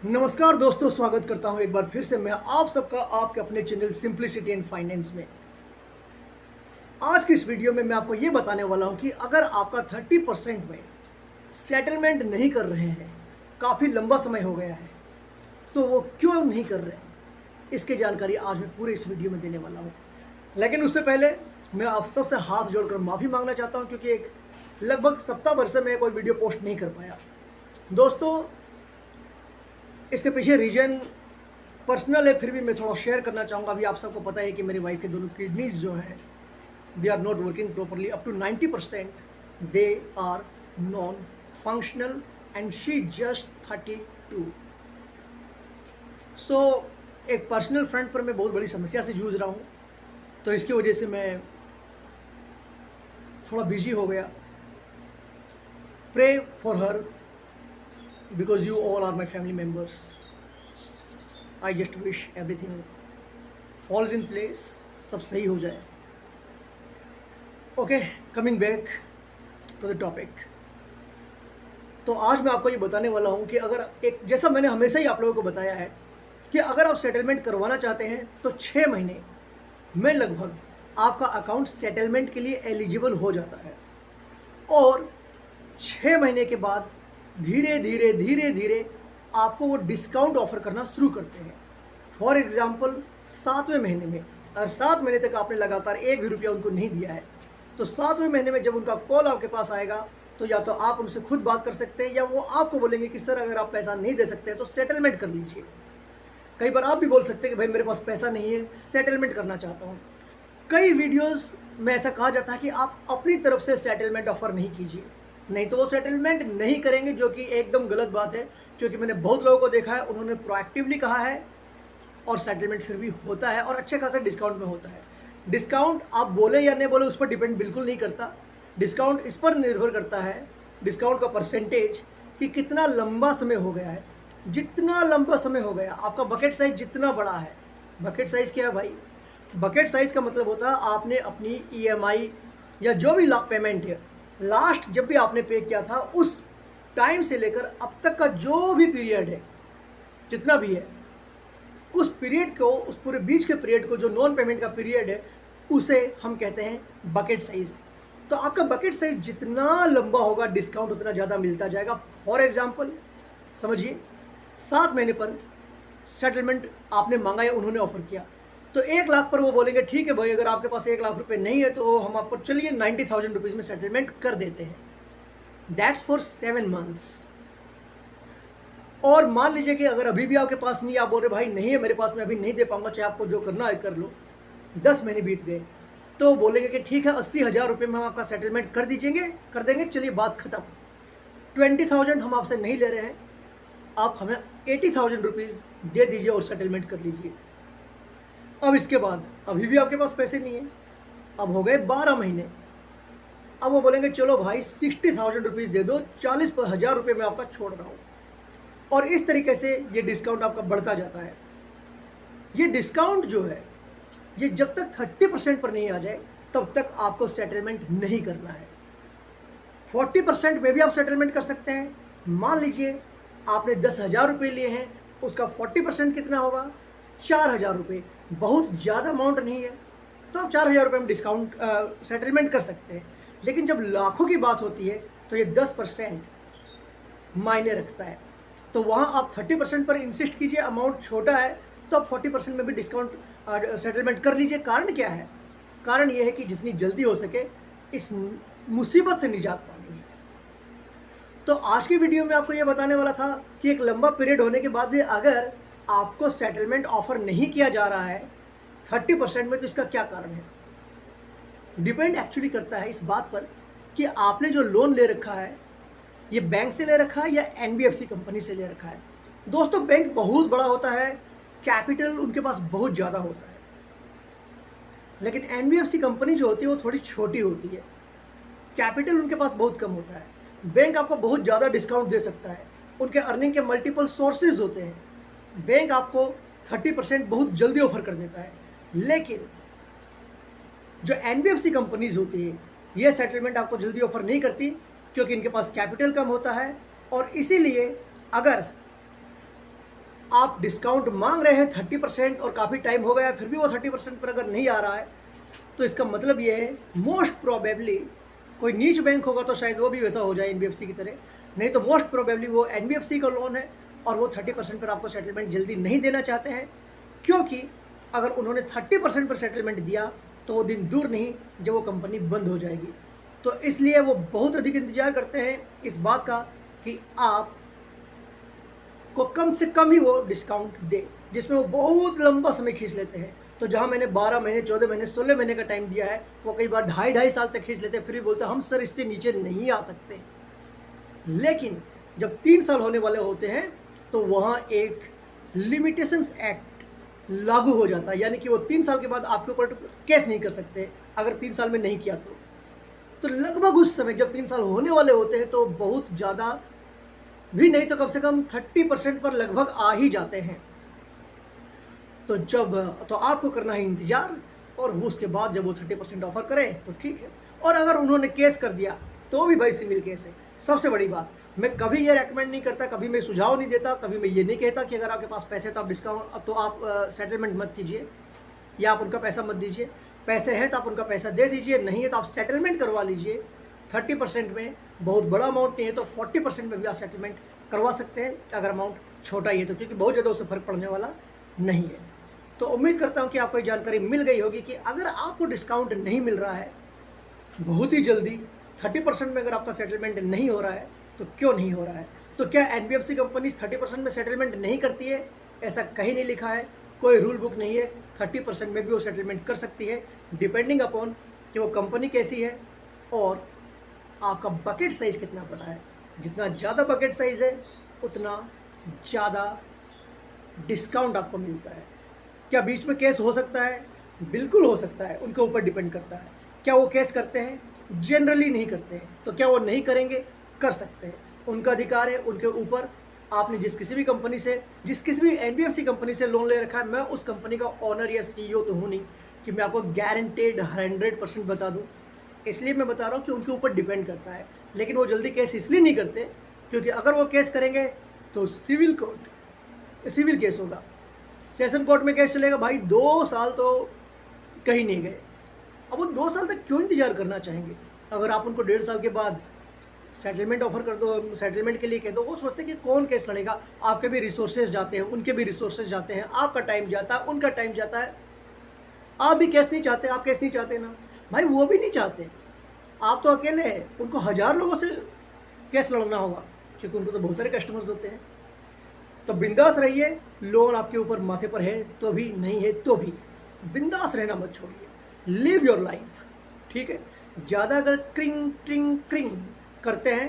नमस्कार दोस्तों, स्वागत करता हूं एक बार फिर से मैं आप सबका आपके अपने चैनल सिंप्लिसिटी एंड फाइनेंस में। आज की इस वीडियो में मैं आपको ये बताने वाला हूं कि अगर आपका 30% में सेटलमेंट नहीं कर रहे हैं, काफ़ी लंबा समय हो गया है, तो वो क्यों नहीं कर रहे हैं, इसकी जानकारी आज मैं पूरे इस वीडियो में देने वाला हूँ। लेकिन उससे पहले मैं आप सबसे हाथ जोड़कर माफ़ी मांगना चाहता हूँ, क्योंकि एक लगभग सप्ताह भर से मैं कोई वीडियो पोस्ट नहीं कर पाया। दोस्तों, इसके पीछे रीजन पर्सनल है, फिर भी मैं थोड़ा शेयर करना चाहूँगा। अभी आप सबको पता है कि मेरी वाइफ के दोनों किडनीज जो हैं, they are not working properly. Up to 90% they are non functional and she just 32। So एक पर्सनल फ्रंट पर मैं बहुत बड़ी समस्या से जूझ रहा हूँ, तो इसकी वजह से मैं थोड़ा बिजी हो गया। Pray for her because you all are my family members. I just wish everything falls in place, सब सही हो जाए। Okay, coming back to the topic. तो आज मैं आपको ये बताने वाला हूँ कि अगर जैसा मैंने हमेशा ही आप लोगों को बताया है कि अगर आप सेटलमेंट करवाना चाहते हैं तो 6 महीने में लगभग आपका अकाउंट सेटलमेंट के लिए एलिजिबल हो जाता है, और 6 महीने के बाद धीरे धीरे आपको वो डिस्काउंट ऑफर करना शुरू करते हैं। फॉर एग्जाम्पल, 7वें महीने में, अगर 7 महीने तक आपने लगातार 1 भी रुपया उनको नहीं दिया है, तो 7वें महीने में जब उनका कॉल आपके पास आएगा, तो या तो आप उनसे खुद बात कर सकते हैं, या वो आपको बोलेंगे कि सर अगर आप पैसा नहीं दे सकते तो सेटलमेंट कर लीजिए। कई बार आप भी बोल सकते हैं कि भाई मेरे पास पैसा नहीं है, सेटलमेंट करना चाहता हूँ। कई वीडियोज़ में ऐसा कहा जाता है कि आप अपनी तरफ से सेटलमेंट ऑफर नहीं कीजिए, नहीं तो वो सेटलमेंट नहीं करेंगे, जो कि एकदम गलत बात है। क्योंकि मैंने बहुत लोगों को देखा है, उन्होंने प्रोएक्टिवली कहा है और सेटलमेंट फिर भी होता है, और अच्छे खासे डिस्काउंट में होता है। डिस्काउंट आप बोले या नहीं बोले उस पर डिपेंड बिल्कुल नहीं करता। डिस्काउंट इस पर निर्भर करता है, डिस्काउंट का परसेंटेज, कि कितना लंबा समय हो गया है। जितना लंबा समय हो गया, आपका बकेट साइज जितना बड़ा है। बकेट साइज क्या है भाई? बकेट साइज का मतलब होता है आपने अपनी EMI या जो भी पेमेंट है, लास्ट जब भी आपने पे किया था उस टाइम से लेकर अब तक का जो भी पीरियड है, जितना भी है, उस पीरियड को, उस पूरे बीच के पीरियड को, जो नॉन पेमेंट का पीरियड है, उसे हम कहते हैं बकेट साइज। तो आपका बकेट साइज जितना लंबा होगा, डिस्काउंट उतना ज़्यादा मिलता जाएगा। फॉर एग्जाम्पल समझिए, 7 महीने पर सेटलमेंट आपने मांगा या उन्होंने ऑफर किया, तो 1 लाख पर वो बोलेंगे ठीक है भाई, अगर आपके पास 1 लाख रुपए नहीं है तो हम आपको चलिए 90,000 रुपीज़ में सेटलमेंट कर देते हैं। That's for 7 months. और मान लीजिए कि अगर अभी भी आपके पास नहीं, आप बोल रहे भाई नहीं है मेरे पास, मैं अभी नहीं दे पाऊंगा, चाहे आपको जो करना है कर लो, 10 महीने बीत गए, तो बोलेंगे कि ठीक है 80,000 रुपये में हम आपका सेटलमेंट कर देंगे, चलिए बात खत्म। 20,000 हम आपसे नहीं ले रहे हैं, आप हमें 80,000 रुपीज़ दे दीजिए और सेटलमेंट कर लीजिए। अब इसके बाद अभी भी आपके पास पैसे नहीं है, अब हो गए 12 महीने, अब वो बोलेंगे चलो भाई 60,000 रुपीज़ दे दो, 40,000 रुपये में आपका छोड़ रहा हूँ। और इस तरीके से ये डिस्काउंट आपका बढ़ता जाता है। ये डिस्काउंट जो है, ये जब तक 30% पर नहीं आ जाए तब तक आपको सेटलमेंट नहीं करना है। 40% में भी आप सेटलमेंट कर सकते हैं। मान लीजिए आपने 10,000 रुपये लिए हैं, उसका 40% कितना होगा? 4,000 रुपये। बहुत ज़्यादा अमाउंट नहीं है, तो आप 4,000 रुपये में डिस्काउंट सेटलमेंट कर सकते हैं। लेकिन जब लाखों की बात होती है तो ये 10% मायने रखता है। तो वहाँ आप 30% पर इंसिस्ट कीजिए, अमाउंट छोटा है तो आप 40% में भी डिस्काउंट सेटलमेंट कर लीजिए। कारण क्या है? कारण ये है कि जितनी जल्दी हो सके इस मुसीबत से निजात पानी है। तो आज की वीडियो में आपको ये बताने वाला था कि एक लंबा पीरियड होने के बाद भी अगर आपको सेटलमेंट ऑफर नहीं किया जा रहा है 30% में, तो इसका क्या कारण है। डिपेंड एक्चुअली करता है इस बात पर कि आपने जो लोन ले रखा है, ये बैंक से ले रखा है या NBFC कंपनी से ले रखा है। दोस्तों, बैंक बहुत बड़ा होता है, कैपिटल उनके पास बहुत ज़्यादा होता है, लेकिन NBFC कंपनी जो होती है वो थोड़ी छोटी होती है, कैपिटल उनके पास बहुत कम होता है। बैंक आपको बहुत ज़्यादा डिस्काउंट दे सकता है, उनके अर्निंग के मल्टीपल सोर्सेज होते हैं। बैंक आपको 30% बहुत जल्दी ऑफर कर देता है, लेकिन जो NBFC कंपनीज होती है, ये सेटलमेंट आपको जल्दी ऑफर नहीं करती, क्योंकि इनके पास कैपिटल कम होता है। और इसीलिए अगर आप डिस्काउंट मांग रहे हैं 30% और काफ़ी टाइम हो गया फिर भी वो 30% पर अगर नहीं आ रहा है, तो इसका मतलब ये है मोस्ट प्रोबेबली कोई नीच बैंक होगा तो शायद वो भी वैसा हो जाए NBFC की तरह, नहीं तो मोस्ट प्रोबेबली वो NBFC का लोन है और वो 30% पर आपको सेटलमेंट जल्दी नहीं देना चाहते हैं, क्योंकि अगर उन्होंने 30% पर सेटलमेंट दिया तो वो दिन दूर नहीं जब वो कंपनी बंद हो जाएगी। तो इसलिए वो बहुत अधिक इंतजार करते हैं इस बात का कि आप को कम से कम ही वो डिस्काउंट दे, जिसमें वो बहुत लंबा समय खींच लेते हैं। तो जहां मैंने 12 महीने, 14 महीने, 16 महीने का टाइम दिया है, वो कई बार 2.5 साल तक खींच लेते हैं, फिर भी बोलते हैं हम सर इससे नीचे नहीं आ सकते। लेकिन जब 3 साल होने वाले होते हैं तो वहाँ एक लिमिटेशंस एक्ट लागू हो जाता है, यानी कि वो 3 साल के बाद आपके ऊपर केस नहीं कर सकते अगर 3 साल में नहीं किया तो लगभग उस समय जब 3 साल होने वाले होते हैं तो बहुत ज़्यादा भी नहीं तो कम से कम 30% पर लगभग आ ही जाते हैं। तो आपको करना है इंतजार, और उसके बाद जब वो 30% ऑफर करें तो ठीक है। और अगर उन्होंने केस कर दिया तो भी भाई सिविल केस है। सबसे बड़ी बात, मैं कभी ये रेकमेंड नहीं करता, कभी मैं सुझाव नहीं देता, कभी मैं ये नहीं कहता कि अगर आपके पास पैसे तो आप डिस्काउंट तो आप सेटलमेंट मत कीजिए या आप उनका पैसा मत दीजिए। पैसे हैं तो आप उनका पैसा दे दीजिए, नहीं है तो आप सेटलमेंट करवा लीजिए। 30% में बहुत बड़ा अमाउंट नहीं है तो 40% में भी आप सेटलमेंट करवा सकते हैं अगर अमाउंट छोटा ही है तो, क्योंकि बहुत ज़्यादा उससे फर्क पड़ने वाला नहीं है। तो उम्मीद करता हूँ कि आपको ये जानकारी मिल गई होगी कि अगर आपको डिस्काउंट नहीं मिल रहा है बहुत ही जल्दी 30% में, अगर आपका सेटलमेंट नहीं हो रहा है तो क्यों नहीं हो रहा है। तो क्या NBFC कंपनी 30% में सेटलमेंट नहीं करती है? ऐसा कहीं नहीं लिखा है, कोई रूल बुक नहीं है। 30% में भी वो सेटलमेंट कर सकती है, डिपेंडिंग अपॉन कि वो कंपनी कैसी है और आपका बकेट साइज़ कितना बड़ा है। जितना ज़्यादा बकेट साइज़ है उतना ज़्यादा डिस्काउंट आपको मिलता है। क्या बीच में केस हो सकता है? बिल्कुल हो सकता है, उनके ऊपर डिपेंड करता है। क्या वो केस करते हैं? जनरली नहीं करते हैं। तो क्या वो नहीं करेंगे? कर सकते हैं, उनका अधिकार है, उनके ऊपर। आपने जिस किसी भी कंपनी से, जिस किसी भी NBFC कंपनी से लोन ले रखा है, मैं उस कंपनी का ओनर या CEO तो हूँ नहीं कि मैं आपको गारंटेड 100% बता दूँ। इसलिए मैं बता रहा हूँ कि उनके ऊपर डिपेंड करता है। लेकिन वो जल्दी केस इसलिए नहीं करते क्योंकि अगर वो केस करेंगे तो सिविल केस होगा, सेशन कोर्ट में केस चलेगा। भाई 2 साल तो कहीं नहीं गए। अब वो 2 साल तक क्यों इंतजार करना चाहेंगे? अगर आप उनको 1.5 साल के बाद सेटलमेंट ऑफर कर दो, सेटलमेंट के लिए कह दो, वो सोचते हैं कि कौन केस लड़ेगा। आपके भी रिसोर्सेज जाते हैं, उनके भी रिसोर्सेज जाते हैं, आपका टाइम जाता है, उनका टाइम जाता है। आप भी केस नहीं चाहते, आप केस नहीं चाहते ना भाई, वो भी नहीं चाहते। आप तो अकेले हैं, उनको 1000 लोगों से केस लड़ना होगा क्योंकि उनको तो बहुत सारे कस्टमर्स होते हैं। तो बिंदास रहिए, लोन आपके ऊपर माथे पर है तो भी, नहीं है तो भी, बिंदास रहना मत छोड़िए। लिव योर लाइफ, ठीक है। ज़्यादा अगर क्रिंग करते हैं,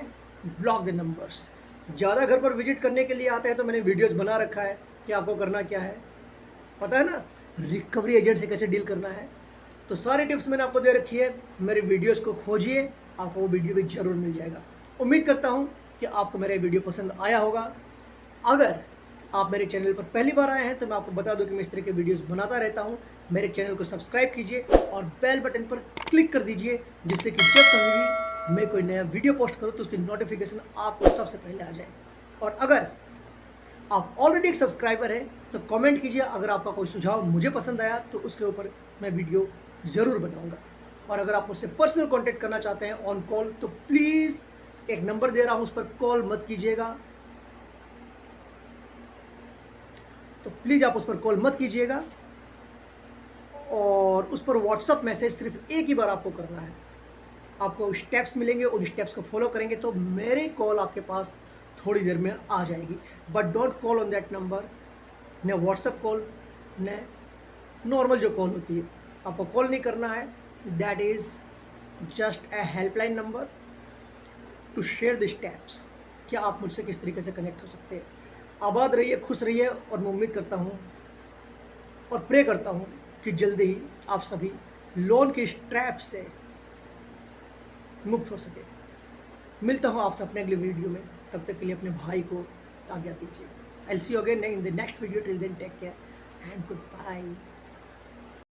ब्लॉक द नंबर्स। ज़्यादा घर पर विजिट करने के लिए आते हैं तो मैंने वीडियोस बना रखा है कि आपको करना क्या है, पता है ना, रिकवरी एजेंट से कैसे डील करना है। तो सारी टिप्स मैंने आपको दे रखी है, मेरे वीडियोस को खोजिए, आपको वो वीडियो भी ज़रूर मिल जाएगा। उम्मीद करता हूँ कि आपको मेरा वीडियो पसंद आया होगा। अगर आप मेरे चैनल पर पहली बार आए हैं तो मैं आपको बता दूं कि मैं इस तरह के वीडियोस बनाता रहता हूं। मेरे चैनल को सब्सक्राइब कीजिए और बेल बटन पर क्लिक कर दीजिए, जिससे कि जब कभी भी मैं कोई नया वीडियो पोस्ट करूं तो उसकी नोटिफिकेशन आपको सबसे पहले आ जाए। और अगर आप ऑलरेडी एक सब्सक्राइबर हैं तो कमेंट कीजिए, अगर आपका कोई सुझाव मुझे पसंद आया तो उसके ऊपर मैं वीडियो ज़रूर बनाऊँगा। और अगर आप मुझसे पर्सनल कॉन्टैक्ट करना चाहते हैं ऑन कॉल तो प्लीज़ एक नंबर दे रहा हूँ, उस पर कॉल मत कीजिएगा। तो प्लीज़ आप उस पर कॉल मत कीजिएगा और उस पर व्हाट्सअप मैसेज सिर्फ एक ही बार आपको करना है। आपको स्टेप्स मिलेंगे, उन स्टेप्स को फॉलो करेंगे तो मेरे कॉल आपके पास थोड़ी देर में आ जाएगी। But don't call on that number, न व्हाट्सअप कॉल न नॉर्मल जो कॉल होती है, आपको कॉल नहीं करना है। That is just a helpline number two share the steps कि आप मुझसे किस तरीके से कनेक्ट हो सकते हैं। आबाद रहिए, खुश रहिए, और मैं उम्मीद करता हूँ और प्रे करता हूँ कि जल्दी ही आप सभी लोन के स्ट्रैप से मुक्त हो सके। मिलता हूँ आपसे अपने अगले वीडियो में, तब तक के लिए अपने भाई को आज्ञा दीजिए। I will see you again in the next video. Till then take care and good bye.